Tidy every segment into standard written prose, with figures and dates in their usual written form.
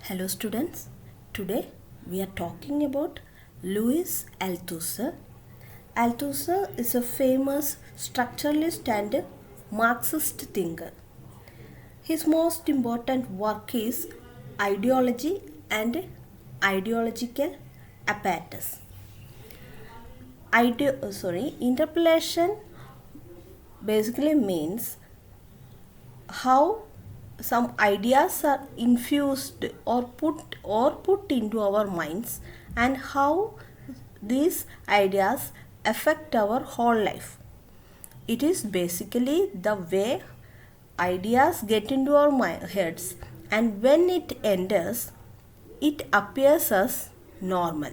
Hello students, today we are talking about Louis Althusser. Althusser is a famous structuralist and Marxist thinker. His most important work is Ideology and Ideological Apparatus. Interpellation basically means how some ideas are infused or put into our minds and how these ideas affect our whole life. It is basically the way ideas get into our heads, and when it enters, it appears as normal.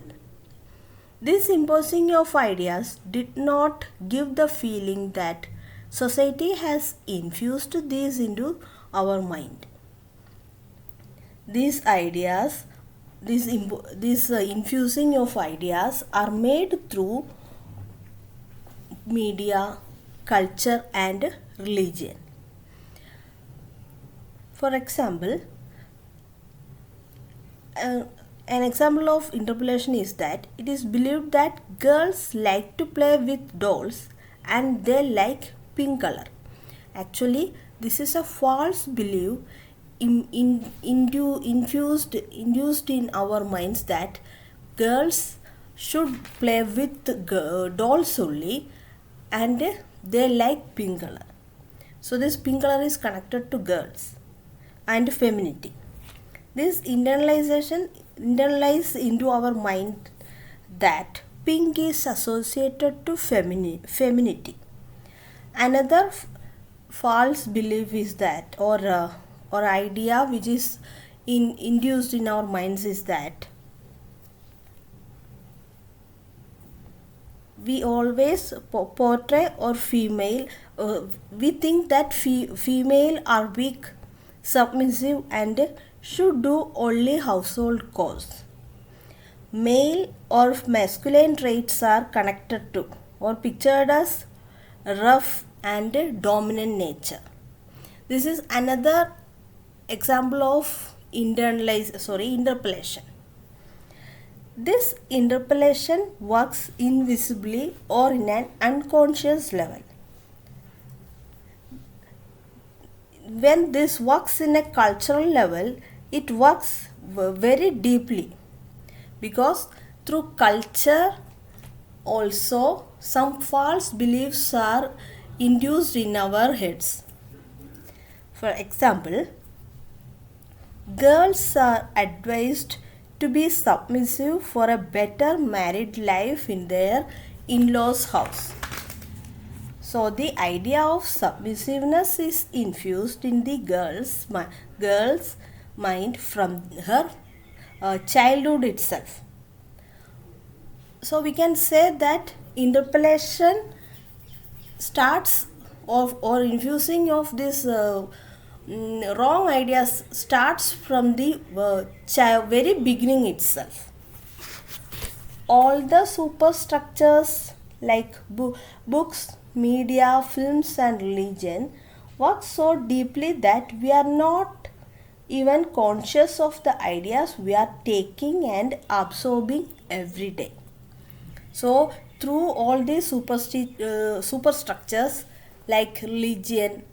This imposing of ideas did not give the feeling that society has infused these into our mind. These ideas, this infusing of ideas are made through media, culture and religion. For example, an example of interpellation is that it is believed that girls like to play with dolls and they like pink color. Actually, this is a false belief induced in our minds that girls should play with dolls only and they like pink color. So this pink color is connected to girls and femininity. This internalizes into our mind that pink is associated to femininity. Another false belief is that or idea which is induced in our minds is that we always portray or female we think that female are weak, submissive and should do only household chores. Male or masculine traits are connected to or pictured as rough and dominant nature. This is another example of interpellation. This interpellation works invisibly or in an unconscious level. When this works in a cultural level, it works very deeply because through culture also some false beliefs are induced in our heads. For example, girls are advised to be submissive for a better married life in their in-laws' house. So the idea of submissiveness is infused in the girl's mind from her childhood itself. So we can say that interpellation starts or infusing of this wrong ideas starts from the very beginning itself. All the superstructures like books, media, films and religion work so deeply that we are not even conscious of the ideas we are taking and absorbing every day. So through all these superstructures like religion,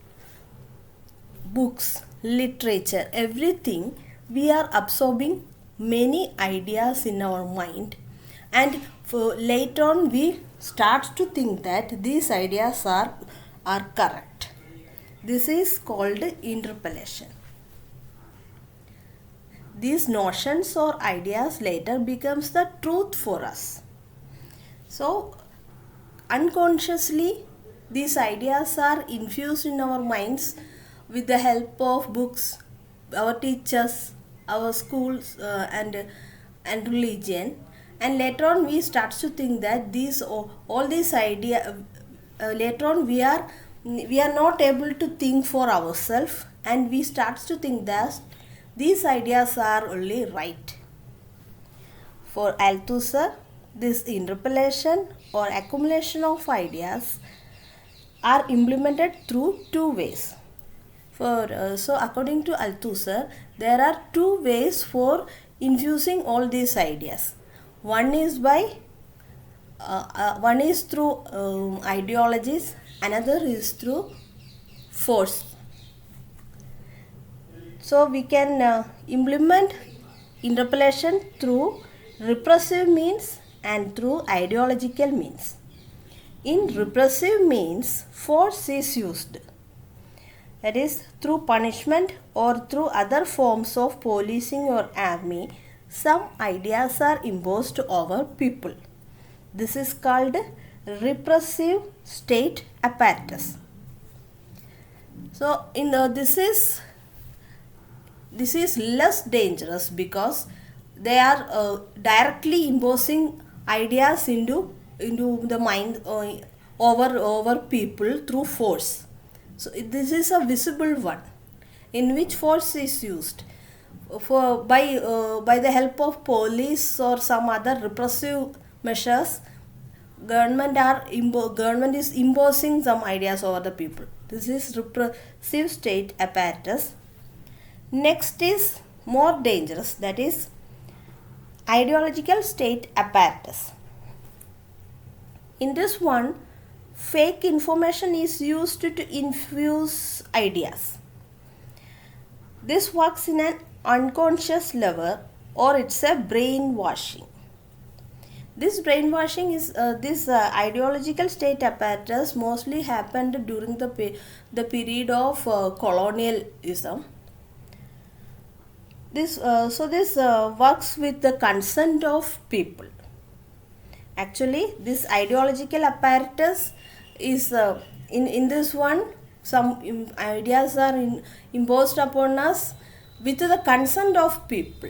books, literature, everything, we are absorbing many ideas in our mind, and later on we start to think that these ideas are correct. This is called interpellation. These notions or ideas later becomes the truth for us. So unconsciously these ideas are infused in our minds with the help of books, our teachers, our schools and religion, and later on we start to think that all these idea later on we are not able to think for ourselves, and we start to think that these ideas are only right. For Althusser, this interpellation or accumulation of ideas are implemented through two ways. So according to Althusser, there are two ways for infusing all these ideas. One is through ideologies, another is through force. So we can implement interpellation through repressive means and through ideological means. In repressive means, force is used, that is through punishment or through other forms of policing or army. Some ideas are imposed over people. This is called repressive state apparatus. So this is less dangerous because they are directly imposing ideas into the mind over people through force. So this is a visible one, in which force is used by the help of police or some other repressive measures. Government is imposing some ideas over the people. This is repressive state apparatus. Next is more dangerous, that is ideological state apparatus. In this one, fake information is used to infuse ideas. This works in an unconscious level, or it's a brainwashing. This brainwashing is ideological state apparatus mostly happened during the period of colonialism. This works with the consent of people. Actually, this ideological apparatus is in this one, some ideas are imposed upon us with the consent of people.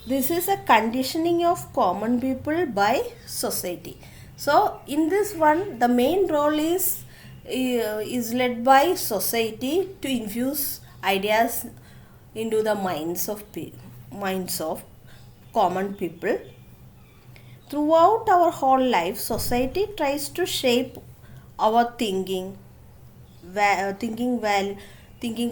This is a conditioning of common people by society. So in this one, the main role is led by society to infuse ideas into the minds of common people. Throughout our whole life, society tries to shape our thinking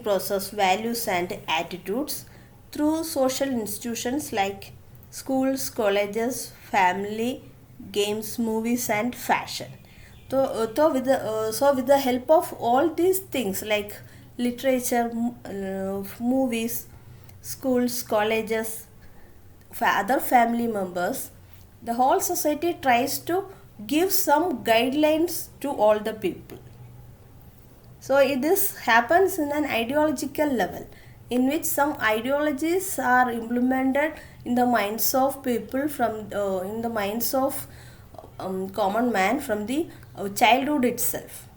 process, values and attitudes through social institutions like schools, colleges, family, games, movies and fashion. So with the help of all these things like literature, movies, schools, colleges, other family members, the whole society tries to give some guidelines to all the people. So this happens in an ideological level, in which some ideologies are implemented in the minds of people in the minds of common man from the childhood itself.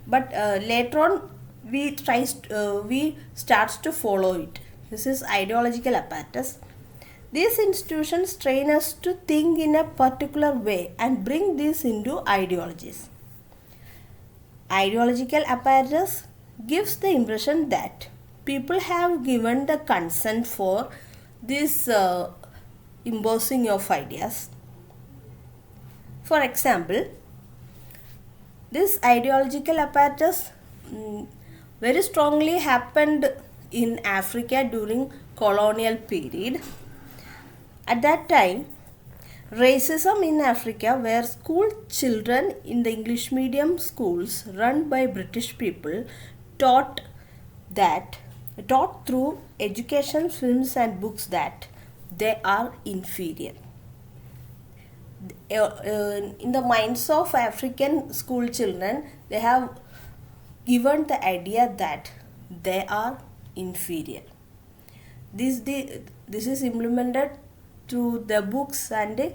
But later on we start to follow it. This is ideological apparatus. These institutions train us to think in a particular way and bring this into ideologies. Ideological apparatus gives the impression that people have given the consent for this imposing of ideas. For example, this ideological apparatus very strongly happened in Africa during colonial period. At that time, racism in Africa, where school children in the English medium schools run by British people taught through education, films and books that they are inferior. In the minds of African school children, they have given the idea that they are inferior. This is implemented through the books and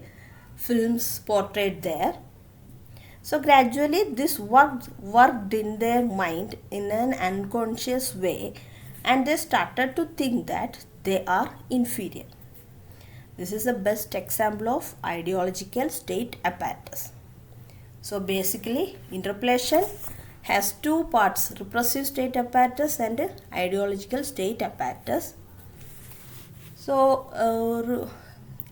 films portrayed there. So gradually this worked in their mind in an unconscious way, and they started to think that they are inferior. This is the best example of ideological state apparatus. So basically, interpellation has two parts: repressive state apparatus and ideological state apparatus. So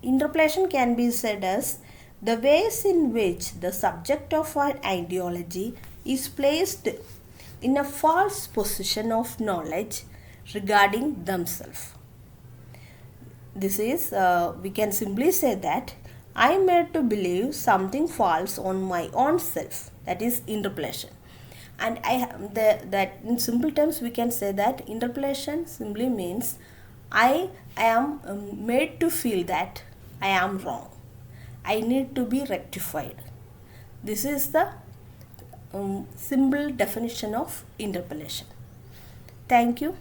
interpellation can be said as the ways in which the subject of an ideology is placed in a false position of knowledge regarding themselves. This is, we can simply say that I am made to believe something false on my own self, that is interpellation. And that in simple terms we can say that interpellation simply means I am made to feel that I am wrong. I need to be rectified. This is the simple definition of interpellation. Thank you.